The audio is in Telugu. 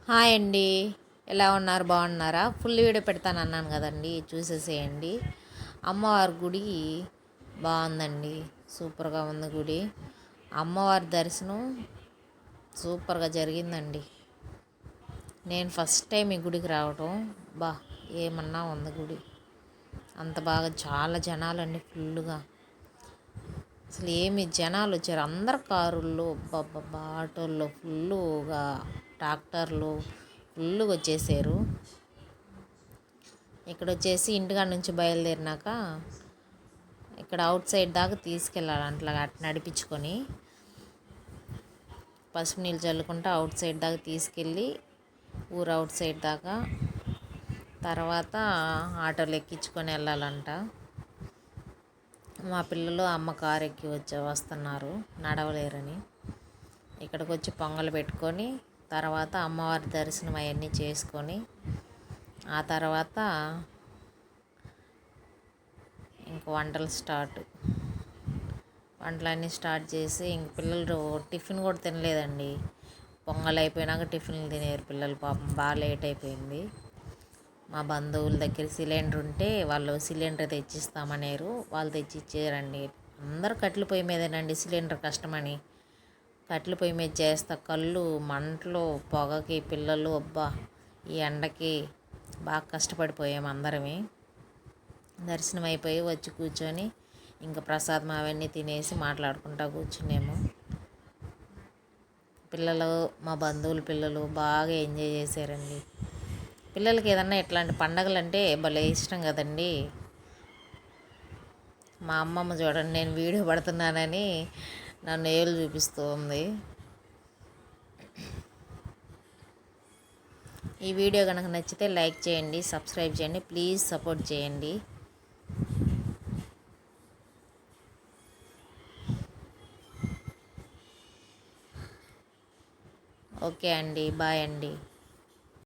హాయ్ అండి. ఎలా ఉన్నారు? బాగున్నారా? ఫుల్ వీడియో పెడతాను అన్నాను కదండి, చూసేసేయండి. అమ్మవారి గుడి బాగుందండి, సూపర్గా ఉంది గుడి. అమ్మవారి దర్శనం సూపర్గా జరిగిందండి. నేను ఫస్ట్ టైం ఈ గుడికి రావటం. బా, ఏమన్నా ఉంది గుడి, అంత బాగా. చాలా జనాలండి, ఫుల్గా. అసలు ఏమి జనాలు వచ్చారు, అందరు కారుల్లో, ఆటోల్లో ఫుల్లుగా, ట్రాక్టర్లు ఫుల్గా వచ్చేసారు. ఇక్కడ వచ్చేసి ఇంటికాడ నుంచి బయలుదేరినాక ఇక్కడ అవుట్ సైడ్ దాకా తీసుకెళ్ళాలి, అట్లా నడిపించుకొని పసుపు నీళ్ళు చల్లుకుంటూ అవుట్ సైడ్ దాకా తీసుకెళ్ళి, ఊరు అవుట్ సైడ్ దాకా, తర్వాత ఆటోలు ఎక్కించుకొని వెళ్ళాలంట. మా పిల్లలు అమ్మ కారు ఎక్కి వస్తున్నారు, నడవలేరని. ఇక్కడికి వచ్చి పొంగల్ పెట్టుకొని తర్వాత అమ్మవారి దర్శనం అవన్నీ చేసుకొని ఆ తర్వాత ఇంక వంటలన్నీ స్టార్ట్ చేసి, ఇంక పిల్లలు టిఫిన్ కూడా తినలేదండి. పొంగల్ అయిపోయినాక టిఫిన్లు తినేరు పిల్లలు, పాపం బాగా లేట్ అయిపోయింది. మా బంధువుల దగ్గర సిలిండర్ ఉంటే వాళ్ళు సిలిండర్ తెచ్చిస్తామనేరు, వాళ్ళు తెచ్చిచ్చారండి. అందరూ కట్టెల పొయ్యి మీదేనండి, సిలిండర్ కష్టమని కట్టెల పొయ్యి మీద చేస్తా, కళ్ళు మంటలు, పొగకి పిల్లలు, అబ్బా ఈ ఎండకి బాగా కష్టపడిపోయాము అందరమే. దర్శనం అయిపోయి వచ్చి కూర్చొని ఇంకా ప్రసాదం అవన్నీ తినేసి మాట్లాడుకుంటూ కూర్చున్నాము. పిల్లలు, మా బంధువుల పిల్లలు బాగా ఎంజాయ్ చేశారండి. పిల్లలకి ఏదన్నా ఇట్లాంటి పండగలు అంటే భలే ఇష్టం కదండి. మా అమ్మమ్మ చూడండి, నేను వీడియో పడుతున్నానని నన్ను ఏళ్ళు చూపిస్తూ ఉంది. ఈ వీడియో కనుక నచ్చితే లైక్ చేయండి, సబ్స్క్రైబ్ చేయండి, ప్లీజ్ సపోర్ట్ చేయండి. ఓకే అండి, బాయ్ అండి.